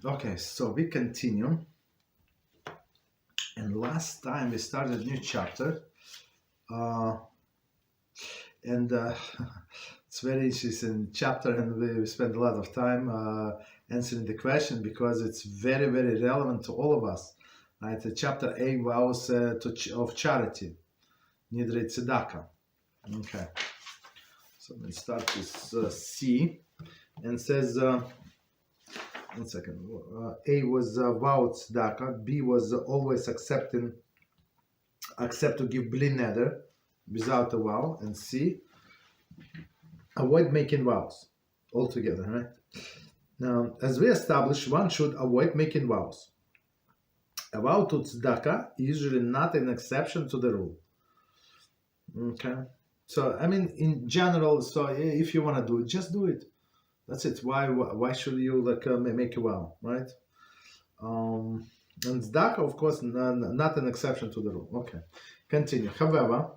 Okay, so we continue. And last time we started a new chapter. Uh, and It's very interesting chapter, and we spent a lot of time answering the question because it's very, very relevant to all of us. Right? Chapter 8, Vows of Charity, Nidrei Tzedakah. Okay. So let's start with C, and says, one second. A was vowed tzedakah. B was always accept to give bli neder, without a vow. And C, avoid making vows altogether. Right? Now, as we established, one should avoid making vows. A vow to tzedakah is usually not an exception to the rule. Okay. So I mean, in general, so if you want to do it, just do it. That's it. Why should you make a vow, right? And tzedakah, of course, not an exception to the rule. Okay, continue. However,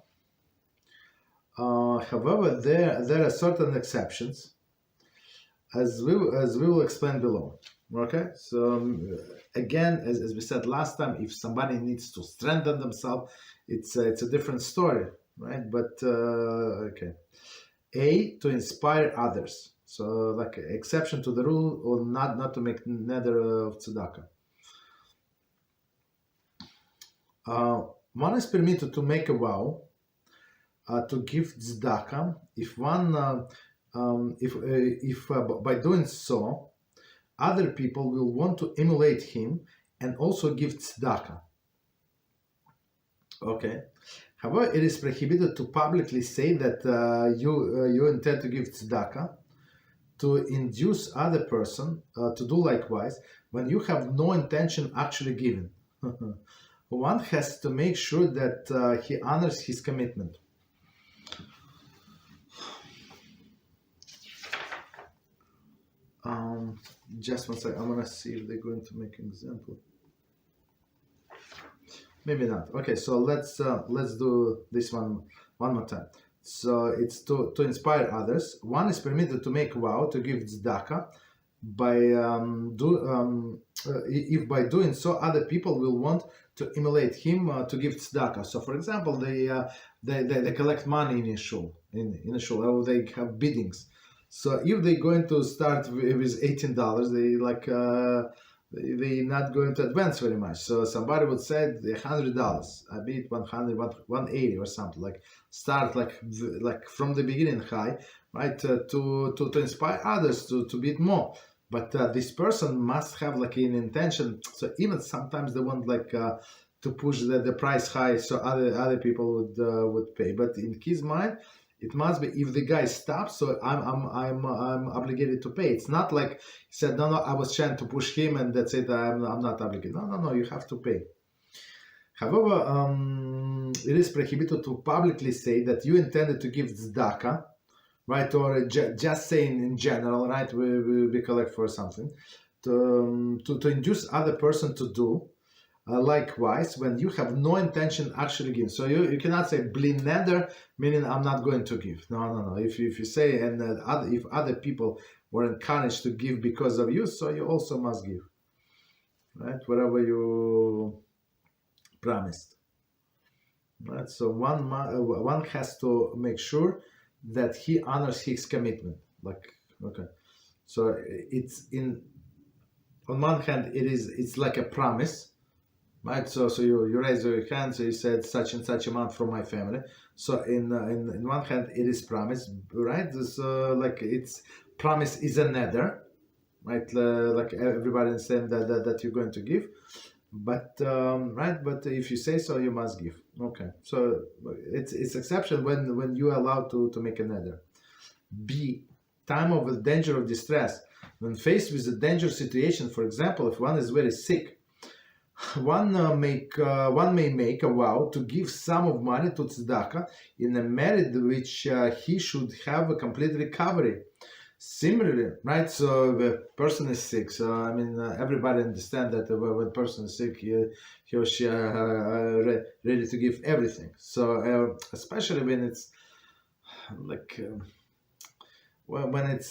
there are certain exceptions, as we will explain below. Okay, so again, as we said last time, if somebody needs to strengthen themselves, it's a different story, right? But okay, A, to inspire others. So, like exception to the rule, or not to make neder of tzedakah. One is permitted to make a vow to give tzedakah if one, if by doing so, other people will want to emulate him and also give tzedakah. Okay. However, it is prohibited to publicly say that you intend to give tzedakah, to induce other person to do likewise when you have no intention actually giving. One has to make sure that he honors his commitment. Just one second, I'm gonna see if they're going to make an example. Maybe not. Okay, so let's do this one more time. So it's to inspire others. One is permitted to make a vow to give tzedakah if by doing so other people will want to emulate him to give tzedakah. So, for example, they collect money in a shul, or they have biddings. So if they're going to start with $18, they're not going to advance very much. So somebody would say $100, I beat 100, 180 or something, like start like from the beginning high, right? To inspire others to bid more. But this person must have like an intention. So even sometimes they want to push the price high so other people would pay. But in his mind, it must be if the guy stops, so I'm obligated to pay. It's not like he said, no, I was trying to push him and that's it. I'm not obligated. No, you have to pay. However, it is prohibited to publicly say that you intended to give tzedakah, right? Or just saying in general, right? We collect for something to induce other person to do. Likewise, when you have no intention actually giving, so you cannot say bli neder, meaning I'm not going to give. No. If you say and if other people were encouraged to give because of you, so you also must give, right? Whatever you promised, right? So one has to make sure that he honors his commitment. Okay, so it's on one hand it's like a promise. Right, so you raise your hand, so you said such and such amount from my family. So in one hand it is promise, right? So it's promise is a neder, right? Like everybody understands that you're going to give, but right? But if you say so, you must give. Okay, so it's exception when you are allowed to make a neder. B, time of danger or distress. When faced with a dangerous situation, for example, if one is very sick, one may make a vow to give sum of money to tzedakah in a merit which he should have a complete recovery. Similarly, right? So the person is sick. So I mean, everybody understands that when a person is sick, he or she ready to give everything. So especially when it's when it's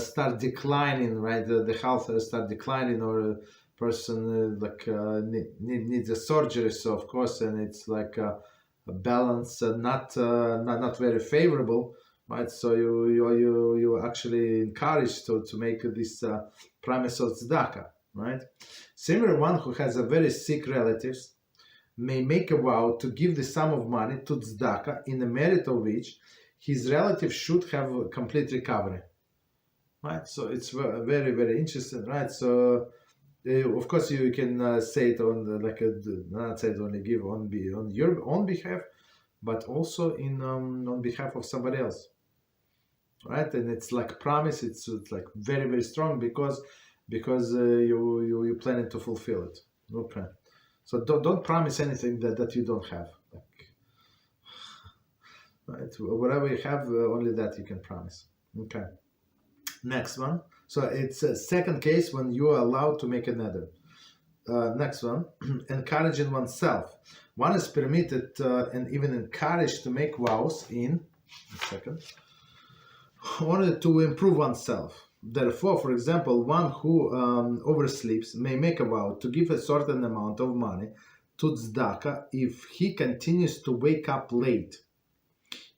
start declining, right? The health start declining, or a person needs a surgery. So of course, and it's like a balance not very favorable, right? So you actually encouraged to make this promise of tzedakah, right? Similar, one who has a very sick relatives may make a vow to give the sum of money to tzedakah in the merit of which his relative should have a complete recovery, right? So it's very, very interesting, right? So of course you can say it on not say it only give on your own behalf, but also in on behalf of somebody else, right? And it's like promise. It's like very, very strong because you planning to fulfill it. Okay, so don't promise anything that you don't have. Right, whatever you have, only that you can promise. Okay, next one. So it's a second case when you are allowed to make another. Next one, encouraging oneself. One is permitted and even encouraged to make vows in order to improve oneself. Therefore, for example, one who oversleeps may make a vow to give a certain amount of money to tzedakah if he continues to wake up late.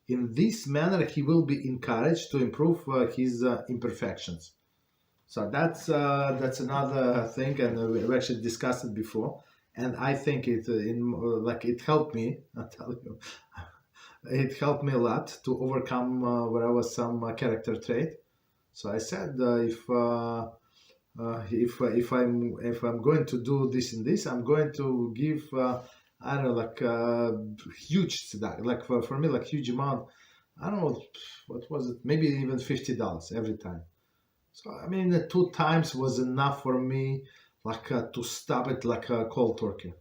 In this manner, he will be encouraged to improve his imperfections. So that's another thing, and we actually discussed it before. And I think it it helped me. I tell you, it helped me a lot to overcome whatever some character trait. So I said if I'm going to do this and this, I'm going to give. I don't know, huge tzedakah, for me, huge amount. I don't know, what was it? Maybe even $50 every time. So I mean, 2 times was enough for me, to stop it like a cold turkey,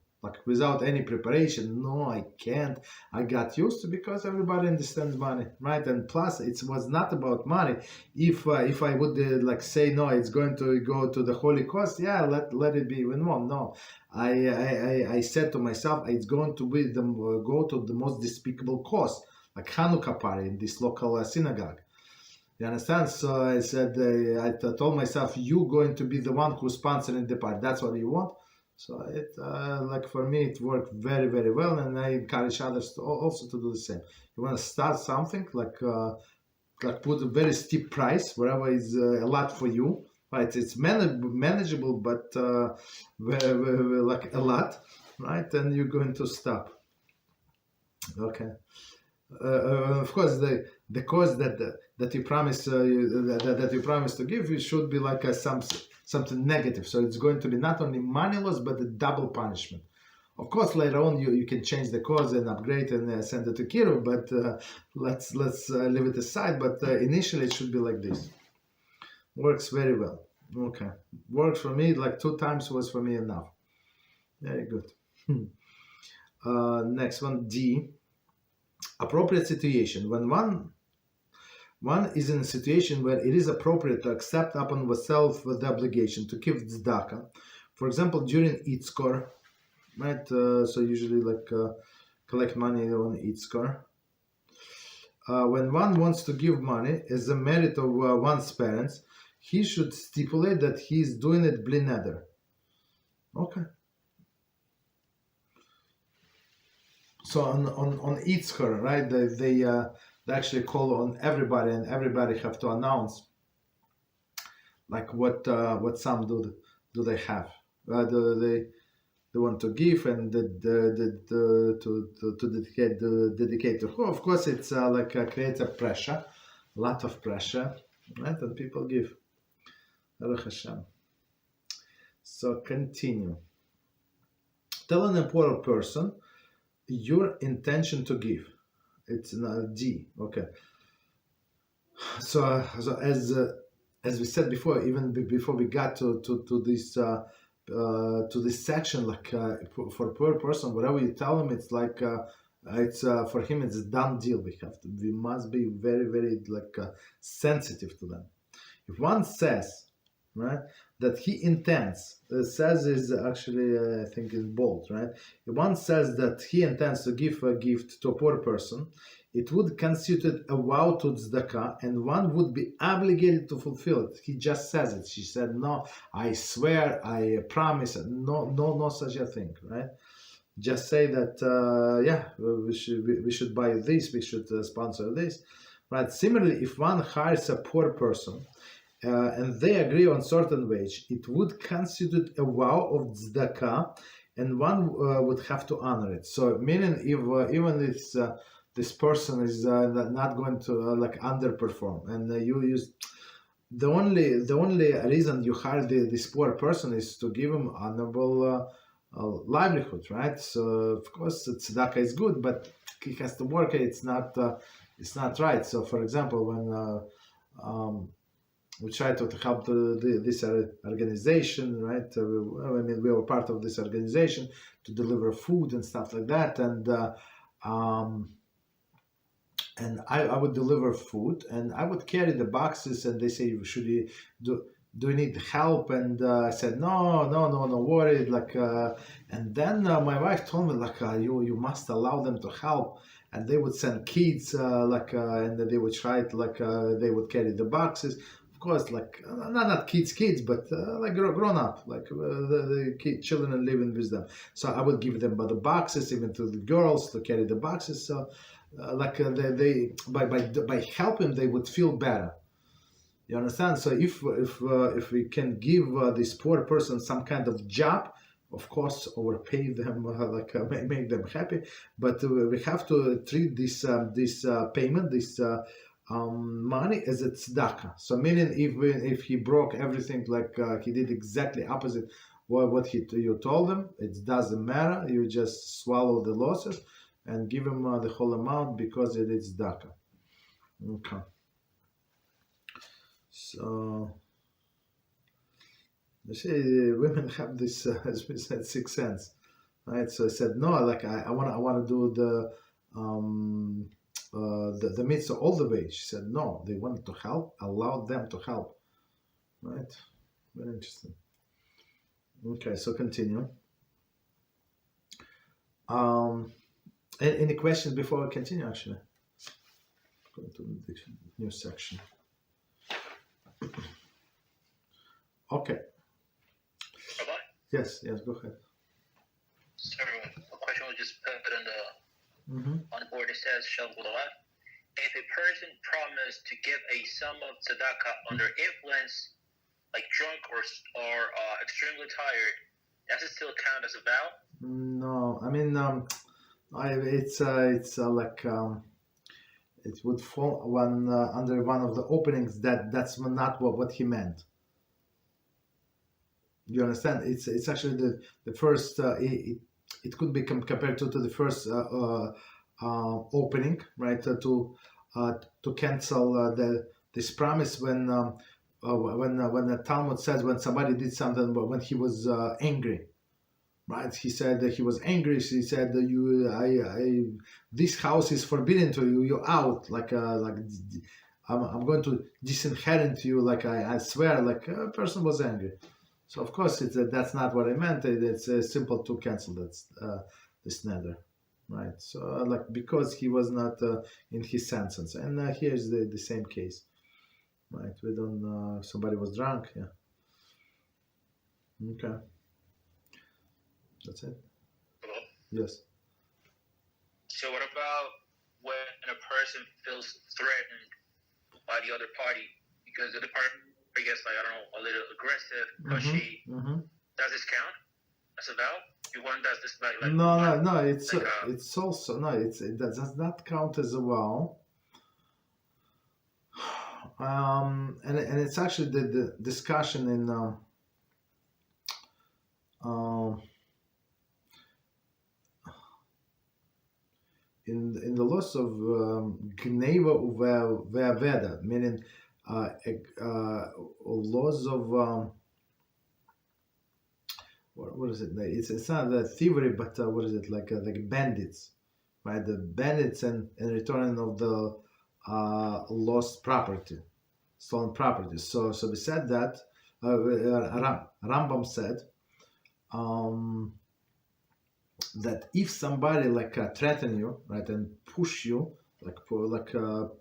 without any preparation. No, I can't. I got used to, because everybody understands money, right? And plus, it was not about money. If I would say no, it's going to go to the holy cause. Yeah, let it be even more. No, I said to myself, it's going to be go to the most despicable cause, like Hanukkah party in this local synagogue. You understand? So I said, I told myself, you going to be the one who's sponsoring the party. That's what you want. So it for me, it worked very, very well, and I encourage others also to do the same. You want to start something put a very steep price, wherever is a lot for you. Right, it's manageable, but a lot, right? And you're going to stop. Okay. Of course, the cause that you promise that you promise to give, it should be something negative. So it's going to be not only money loss, but a double punishment. Of course, later on you can change the cause and upgrade and send it to Kiro, but let's leave it aside. But initially, it should be like this. Works very well. Okay, works for me. 2 times was for me enough. Very good. Next one, D. Appropriate situation. When one is in a situation where it is appropriate to accept upon oneself the obligation to give tzedakah, for example, during Itzkor, right? So usually collect money on Itzkor. When one wants to give money as a merit of one's parents, he should stipulate that he is doing it bli neder. Okay. So on Itzkor, right? They actually call on everybody, and everybody have to announce what sum do they have? Do they want to give, and to dedicate to who? Of course, it's creates a pressure, a lot of pressure, right? And people give. Baruch Hashem. So continue. Tell an important person your intention to give. It's an D. Okay. So as we said before, even before we got to this section, for a poor person, whatever you tell him, it's it's for him, it's a done deal. We must be very, very sensitive to them. If one says, right, that he intends, says is actually I think in bold, right? If one says that he intends to give a gift to a poor person, it would constitute a vow to tzedakah, and one would be obligated to fulfill it. He just says it. She said, no, I swear, I promise. No such a thing, right? Just say that, we should buy this, we should sponsor this, right? Similarly, if one hires a poor person and they agree on certain wage, it would constitute a vow of tzedakah, and one would have to honor it. So, meaning, if even if this person is not going to underperform, and you use the only reason you hire this poor person is to give him honorable livelihood, right? So of course tzedakah is good, but he has to work. It's not right. So for example, when we try to help this organization, right? We were part of this organization to deliver food and stuff like that, and I would deliver food, and I would carry the boxes, and they say, should you do you need help? And I said, no worry, and then my wife told me, you must allow them to help, and they would send kids, and they would try it, they would carry the boxes, of course, not kids, but grown up, the children living with them. So I would give them the boxes, even to the girls, to carry the boxes. So they by helping, they would feel better. You understand? So if we can give this poor person some kind of job, of course, overpay them, make them happy, but we have to treat this payment, this money, as a tzedakah. So meaning, if he broke everything, he did exactly opposite what you told him, it doesn't matter. You just swallow the losses and give him the whole amount, because it is tzedakah. Okay. So, you see, women have this, as we said, sixth sense, right? So I said, no, I want to do the mitzvah all the way. She said, no, they wanted to help, allow them to help, right? Very interesting. Okay, so continue. Any questions before I continue? Actually, go to the new section. Okay. Rabbi? Yes, go ahead. So a question was just put on the board. It says, if a person promised to give a sum of tzedakah under influence, like drunk or extremely tired, does it still count as a vow? No, I mean, it would fall under one of the openings that's not what he meant. You understand? It's actually the first. It could be compared to the first opening, right? To cancel this promise when the Talmud says when somebody did something, but when he was angry. Right, he said that he was angry. He said that this house is forbidden to you. You're out. I'm going to disinherit you. I swear. A person was angry. So of course that's not what I meant. It's simple to cancel this nether, right? So because he was not in his senses, and here's the same case, right? We don't. Somebody was drunk. Yeah. Okay. That's it. Hello? Yes. So what about when a person feels threatened by the other party because the other party gets a little aggressive, pushy? Does this count as a vow? One does this no. It's also no. It does not count as a vow. And it's actually the discussion in the laws of Gneva Ve'aveda, meaning laws of what is it? It's not the thievery, but what is it, like bandits, right? The bandits and returning of the lost property, stolen property. So we said that Rambam said that if somebody threaten you, right, and push you,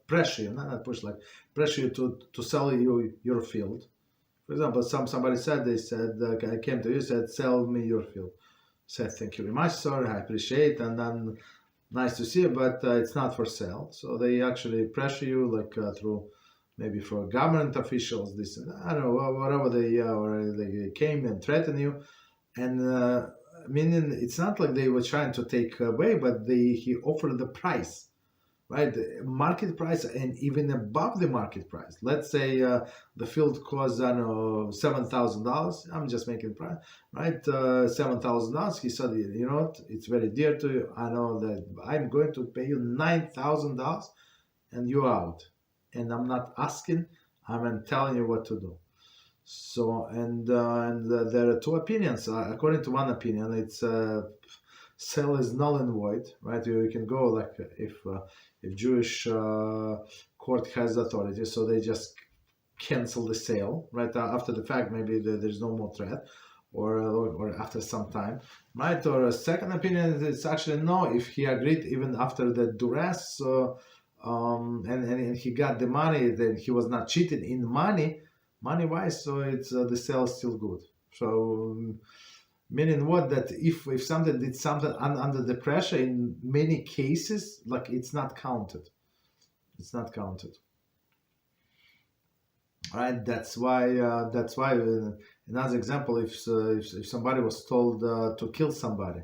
pressure you, not push, like pressure you to sell you your field. For example, somebody said, I came to you, said, sell me your field. Said, thank you very much, sir, I appreciate, and then nice to see you, but it's not for sale. So they actually pressure you, like through maybe for government officials, this, I don't know, whatever they came and threatened you, and meaning it's not like they were trying to take away, but he offered the price, right? The market price, and even above the market price. Let's say the field costs, I don't know, $7,000. I'm just making price, right? $7,000. He said, you know what? It's very dear to you. I know that I'm going to pay you $9,000, and you're out. And I'm not asking. I'm telling you what to do. So and there are two opinions. According to one opinion, it's sale is null and void, right? You can go like if Jewish court has authority, so they just cancel the sale right after the fact. Maybe there's no more threat, or after some time, right? Or a second opinion, it's actually no. If he agreed even after the duress, and he got the money, then he was not cheated in money wise. So it's the sale is still good. So. Meaning what? That if something did something under the pressure, in many cases, like it's not counted. It's not counted. Right? That's why. Another example: if somebody was told to kill somebody,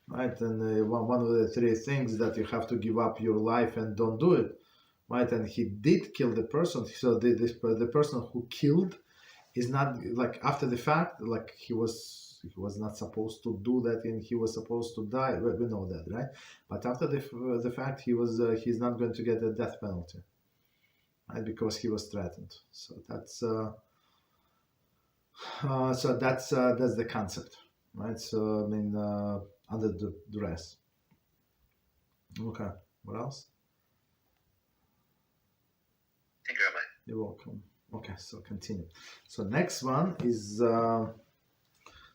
right? And one of the three things that you have to give up your life and don't do it, right? And he did kill the person. So the person who killed is not like after the fact, like he was not supposed to do that, and he was supposed to die. We know that, right? But after the fact, he's not going to get a death penalty, right? Because he was threatened. So that's the concept, right? So I mean, under the duress. Okay. What else? Thank you, Rabbi. You're welcome. Okay, so continue. So next one is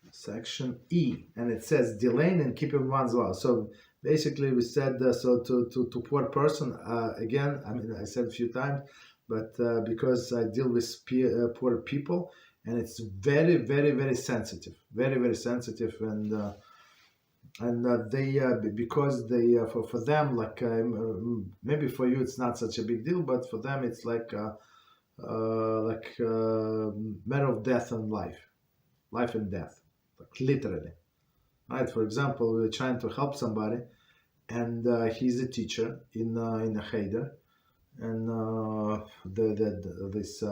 section E, and it says delaying and keeping one's vow. So basically we said so to poor person, again, I mean I said a few times, but because I deal with poor people, and it's very sensitive, very sensitive, and they because they for them, like maybe for you it's not such a big deal, but for them it's like matter of death and life and death, like literally, right? For example, we're trying to help somebody, and he's a teacher in a cheder, and this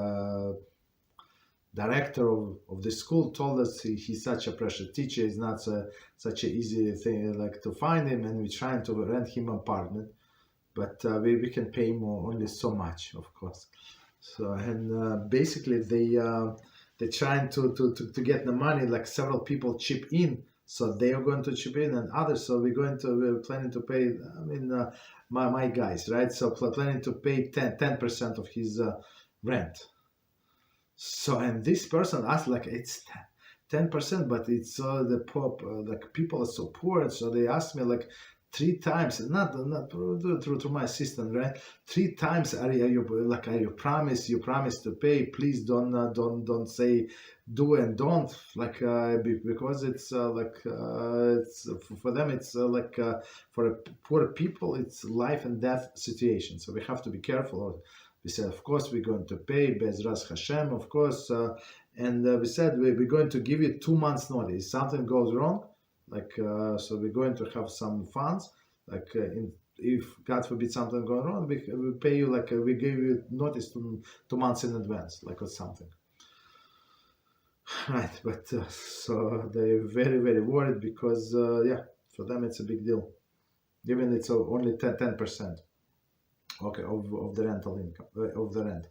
director of the school told us he's such a precious teacher. It's not such an easy thing like to find him, and we're trying to rent him an apartment, but we can pay him only so much, of course. So and basically they're trying to get the money, like several people chip in, so they are going to chip in, and others. So we're planning to pay. I mean, my guys, right? So planning to pay 10% of his rent. So and this person asked like it's 10%, but it's the poor, like people are so poor. So they asked me like 3 times, not through my assistant, right? 3 times, are you promise to pay? Please don't say do and don't, like because it's it's for them, it's for poor people, it's life and death situation. So we have to be careful. We said, of course, we're going to pay Beezrat Hashem, of course, and we said we're going to give you 2 months notice. If something goes wrong, so we're going to have some funds, if God forbid something goes wrong, we pay you, we give you notice 2 months in advance, or something. Right, but so they're very worried because for them it's a big deal, even it's only 10%. Okay, of the rental income, of the rent.